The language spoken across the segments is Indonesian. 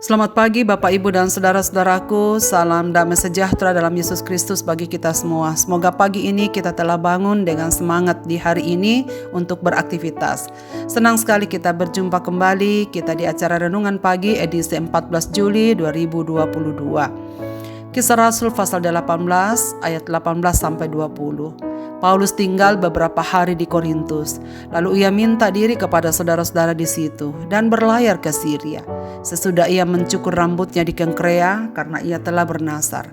Selamat pagi Bapak Ibu dan saudara-saudaraku, salam damai sejahtera dalam Yesus Kristus bagi kita semua. Semoga pagi ini kita telah bangun dengan semangat di hari ini untuk beraktivitas. Senang sekali kita berjumpa kembali, kita di acara Renungan Pagi edisi 14 Juli 2022. Kisah Rasul pasal 18 ayat 18-20. Paulus tinggal beberapa hari di Korintus, lalu ia minta diri kepada saudara-saudara di situ dan berlayar ke Syria. Sesudah ia mencukur rambutnya di Kengkrea karena ia telah bernazar.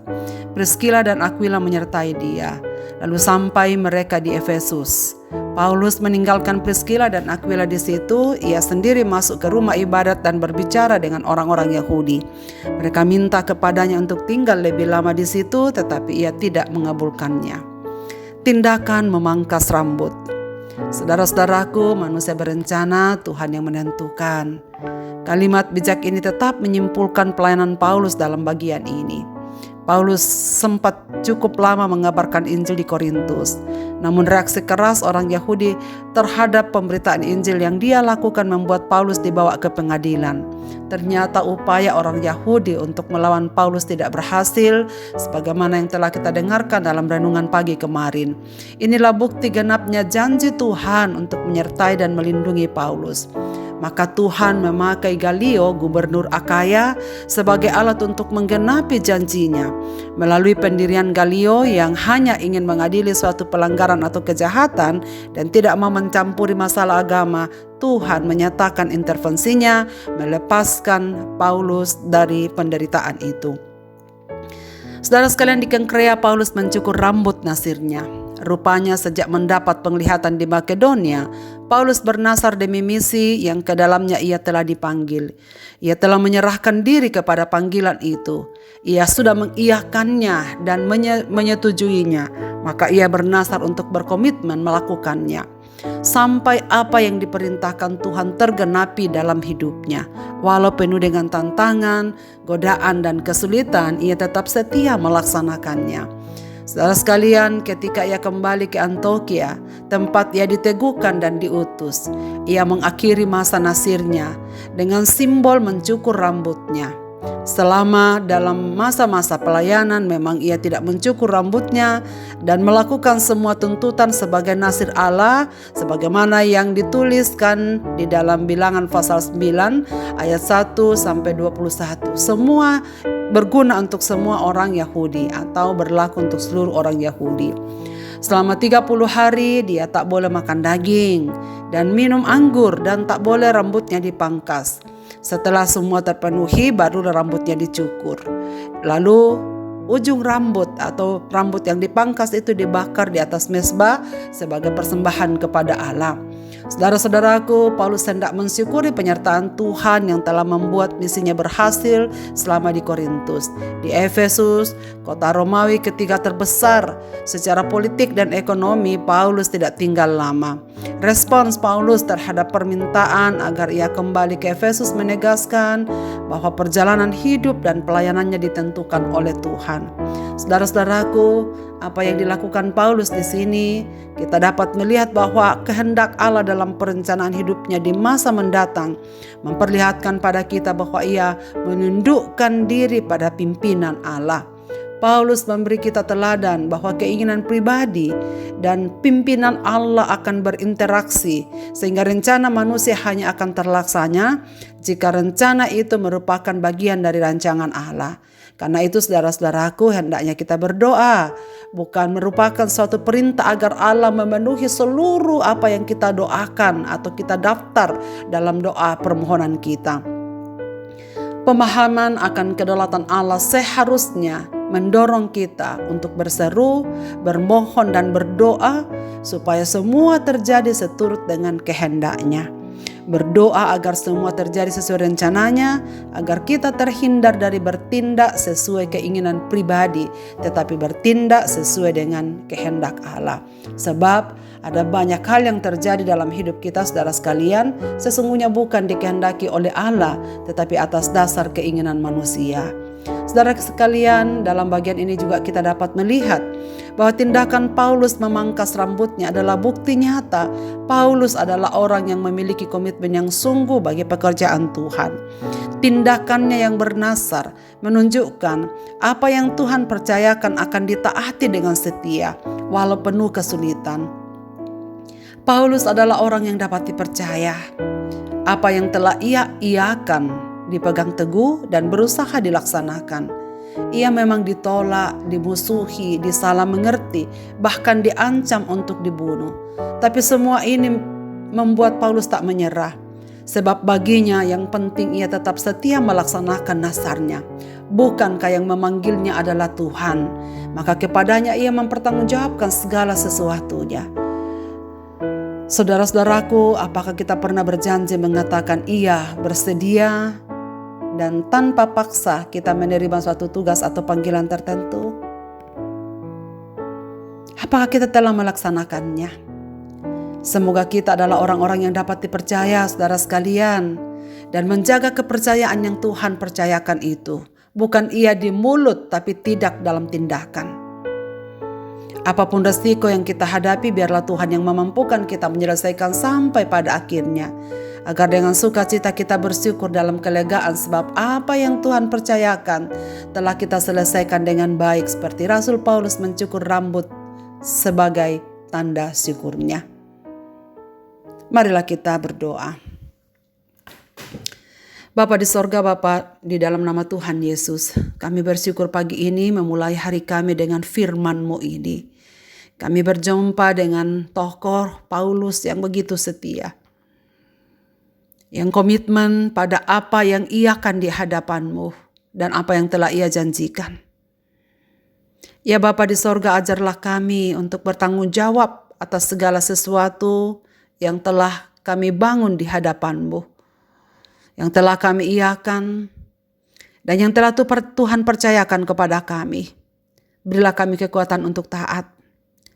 Priskila dan Aquila menyertai dia, lalu sampai mereka di Efesus. Paulus meninggalkan Priskila dan Aquila di situ, ia sendiri masuk ke rumah ibadat dan berbicara dengan orang-orang Yahudi. Mereka minta kepadanya untuk tinggal lebih lama di situ, tetapi ia tidak mengabulkannya. Tindakan memangkas rambut. Saudara-saudaraku, manusia berencana, Tuhan yang menentukan. Kalimat bijak ini tetap menyimpulkan pelayanan Paulus dalam bagian ini. Paulus sempat cukup lama mengabarkan Injil di Korintus. Namun reaksi keras orang Yahudi terhadap pemberitaan Injil yang dia lakukan membuat Paulus dibawa ke pengadilan. Ternyata upaya orang Yahudi untuk melawan Paulus tidak berhasil, sebagaimana yang telah kita dengarkan dalam renungan pagi kemarin. Inilah bukti genapnya janji Tuhan untuk menyertai dan melindungi Paulus. Maka Tuhan memakai Galio, gubernur Akaya, sebagai alat untuk menggenapi janjinya. Melalui pendirian Galio yang hanya ingin mengadili suatu pelanggaran atau kejahatan dan tidak mau mencampuri masalah agama, Tuhan menyatakan intervensinya, melepaskan Paulus dari penderitaan itu. Saudara sekalian, di Kengkrea Paulus mencukur rambut nasirnya. Rupanya sejak mendapat penglihatan di Makedonia, Paulus bernazar demi misi yang ke dalamnya ia telah dipanggil. Ia telah menyerahkan diri kepada panggilan itu. Ia sudah mengiyakannya dan menyetujuinya, maka ia bernazar untuk berkomitmen melakukannya. Sampai apa yang diperintahkan Tuhan tergenapi dalam hidupnya. Walau penuh dengan tantangan, godaan dan kesulitan, ia tetap setia melaksanakannya. Saudara sekalian, ketika ia kembali ke Antioquia, tempat ia diteguhkan dan diutus, ia mengakhiri masa nasirnya dengan simbol mencukur rambutnya. Selama dalam masa-masa pelayanan memang ia tidak mencukur rambutnya dan melakukan semua tuntutan sebagai nasir Allah sebagaimana yang dituliskan di dalam Bilangan pasal 9 ayat 1-21. Semua berguna untuk semua orang Yahudi atau berlaku untuk seluruh orang Yahudi. Selama 30 hari dia tak boleh makan daging dan minum anggur dan tak boleh rambutnya dipangkas. Setelah semua terpenuhi baru rambutnya dicukur. Lalu ujung rambut atau rambut yang dipangkas itu dibakar di atas mezbah sebagai persembahan kepada Allah. Saudara-saudaraku, Paulus hendak mensyukuri penyertaan Tuhan yang telah membuat misinya berhasil selama di Korintus. Di Efesus, kota Romawi ketiga terbesar secara politik dan ekonomi, Paulus tidak tinggal lama. Respons Paulus terhadap permintaan agar ia kembali ke Efesus menegaskan bahwa perjalanan hidup dan pelayanannya ditentukan oleh Tuhan. Saudara-saudaraku, apa yang dilakukan Paulus di sini, kita dapat melihat bahwa kehendak Allah dalam perencanaan hidupnya di masa mendatang memperlihatkan pada kita bahwa ia menundukkan diri pada pimpinan Allah. Paulus memberi kita teladan bahwa keinginan pribadi dan pimpinan Allah akan berinteraksi sehingga rencana manusia hanya akan terlaksana jika rencana itu merupakan bagian dari rancangan Allah. Karena itu saudara-saudaraku, hendaknya kita berdoa, bukan merupakan suatu perintah agar Allah memenuhi seluruh apa yang kita doakan atau kita daftar dalam doa permohonan kita. Pemahaman akan kedaulatan Allah seharusnya mendorong kita untuk berseru, bermohon dan berdoa supaya semua terjadi seturut dengan kehendaknya. Berdoa agar semua terjadi sesuai rencananya, agar kita terhindar dari bertindak sesuai keinginan pribadi, tetapi bertindak sesuai dengan kehendak Allah. Sebab ada banyak hal yang terjadi dalam hidup kita, saudara sekalian, sesungguhnya bukan dikehendaki oleh Allah, tetapi atas dasar keinginan manusia. Saudara sekalian, dalam bagian ini juga kita dapat melihat bahwa tindakan Paulus memangkas rambutnya adalah bukti nyata Paulus adalah orang yang memiliki komitmen yang sungguh bagi pekerjaan Tuhan. Tindakannya yang bernasar menunjukkan apa yang Tuhan percayakan akan ditaati dengan setia walau penuh kesulitan. Paulus adalah orang yang dapat dipercaya. Apa yang telah ia iakan dipegang teguh dan berusaha dilaksanakan. Ia memang ditolak, dimusuhi, disalah mengerti, bahkan diancam untuk dibunuh. Tapi semua ini membuat Paulus tak menyerah. Sebab baginya yang penting ia tetap setia melaksanakan nasarnya. Bukankah yang memanggilnya adalah Tuhan? Maka kepadanya ia mempertanggungjawabkan segala sesuatunya. Saudara-saudaraku, apakah kita pernah berjanji mengatakan iya bersedia dan tanpa paksa kita menerima suatu tugas atau panggilan tertentu? Apakah kita telah melaksanakannya? Semoga kita adalah orang-orang yang dapat dipercaya, saudara sekalian, dan menjaga kepercayaan yang Tuhan percayakan itu. Bukan ia di mulut, tapi tidak dalam tindakan. Apapun resiko yang kita hadapi, biarlah Tuhan yang memampukan kita menyelesaikan sampai pada akhirnya. Agar dengan sukacita kita bersyukur dalam kelegaan sebab apa yang Tuhan percayakan telah kita selesaikan dengan baik, seperti Rasul Paulus mencukur rambut sebagai tanda syukurnya. Marilah kita berdoa. Bapa di sorga, Bapa di dalam nama Tuhan Yesus, kami bersyukur pagi ini memulai hari kami dengan firman-Mu ini. Kami berjumpa dengan tokoh Paulus yang begitu setia, yang komitmen pada apa yang ia akan di hadapan-Mu dan apa yang telah ia janjikan. Ya Bapa di sorga, ajarlah kami untuk bertanggung jawab atas segala sesuatu yang telah kami bangun di hadapan-Mu, yang telah kami iakan dan yang telah Tuhan percayakan kepada kami. Berilah kami kekuatan untuk taat,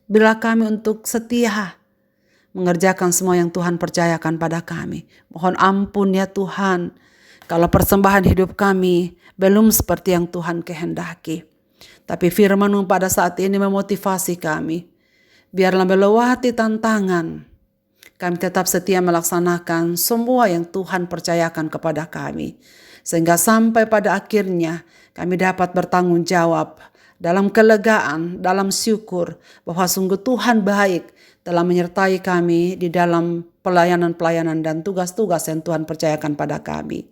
berilah kami untuk setia mengerjakan semua yang Tuhan percayakan pada kami. Mohon ampun ya Tuhan, kalau persembahan hidup kami belum seperti yang Tuhan kehendaki. Tapi firman-Mu pada saat ini memotivasi kami. Biarlah melewati tantangan, kami tetap setia melaksanakan semua yang Tuhan percayakan kepada kami. Sehingga sampai pada akhirnya kami dapat bertanggung jawab dalam kelegaan, dalam syukur bahwa sungguh Tuhan baik telah menyertai kami di dalam pelayanan-pelayanan dan tugas-tugas yang Tuhan percayakan pada kami.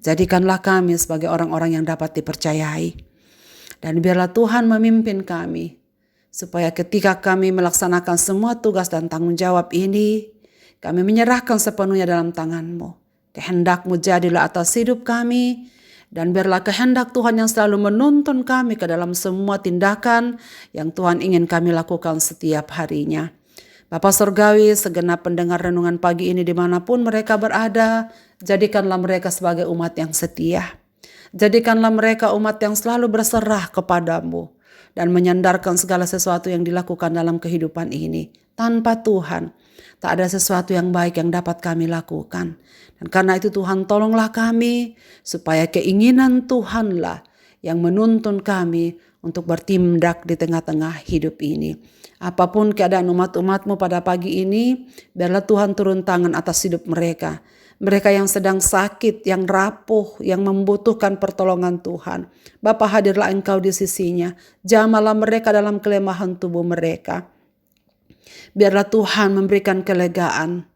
Jadikanlah kami sebagai orang-orang yang dapat dipercayai. Dan biarlah Tuhan memimpin kami, supaya ketika kami melaksanakan semua tugas dan tanggung jawab ini, kami menyerahkan sepenuhnya dalam tangan-Mu. Kehendak-Mu jadilah atas hidup kami, dan biarlah kehendak Tuhan yang selalu menuntun kami ke dalam semua tindakan yang Tuhan ingin kami lakukan setiap harinya. Bapa Surgawi, segenap pendengar renungan pagi ini dimanapun mereka berada, jadikanlah mereka sebagai umat yang setia. Jadikanlah mereka umat yang selalu berserah kepada-Mu dan menyandarkan segala sesuatu yang dilakukan dalam kehidupan ini. Tanpa Tuhan, tak ada sesuatu yang baik yang dapat kami lakukan. Dan karena itu Tuhan, tolonglah kami supaya keinginan Tuhanlah yang menuntun kami untuk bertindak di tengah-tengah hidup ini. Apapun keadaan umat-umat-Mu pada pagi ini, biarlah Tuhan turun tangan atas hidup mereka. Mereka yang sedang sakit, yang rapuh, yang membutuhkan pertolongan Tuhan. Bapa, hadirlah Engkau di sisinya. Jamalah mereka dalam kelemahan tubuh mereka. Biarlah Tuhan memberikan kelegaan.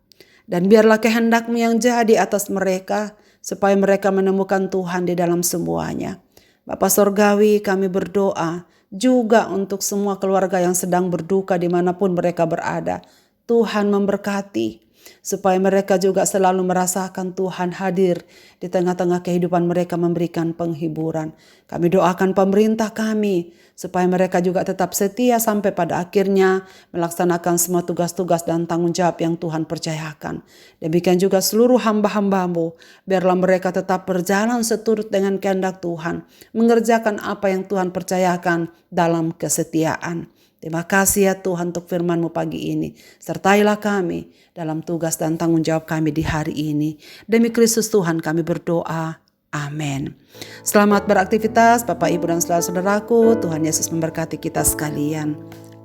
Dan biarlah kehendak-Mu yang jadi atas mereka, supaya mereka menemukan Tuhan di dalam semuanya. Bapa Surgawi, kami berdoa juga untuk semua keluarga yang sedang berduka dimanapun mereka berada. Tuhan memberkati, supaya mereka juga selalu merasakan Tuhan hadir di tengah-tengah kehidupan mereka, memberikan penghiburan. Kami doakan pemerintah kami, supaya mereka juga tetap setia sampai pada akhirnya melaksanakan semua tugas-tugas dan tanggung jawab yang Tuhan percayakan. Demikian juga seluruh hamba-hamba-Mu, biarlah mereka tetap berjalan seturut dengan kehendak Tuhan, mengerjakan apa yang Tuhan percayakan dalam kesetiaan. Terima kasih ya Tuhan untuk firman-Mu pagi ini. Sertailah kami dalam tugas dan tanggung jawab kami di hari ini. Demi Kristus Tuhan kami berdoa. Amin. Selamat beraktivitas Bapak, Ibu, dan saudara-saudaraku. Tuhan Yesus memberkati kita sekalian.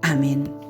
Amin.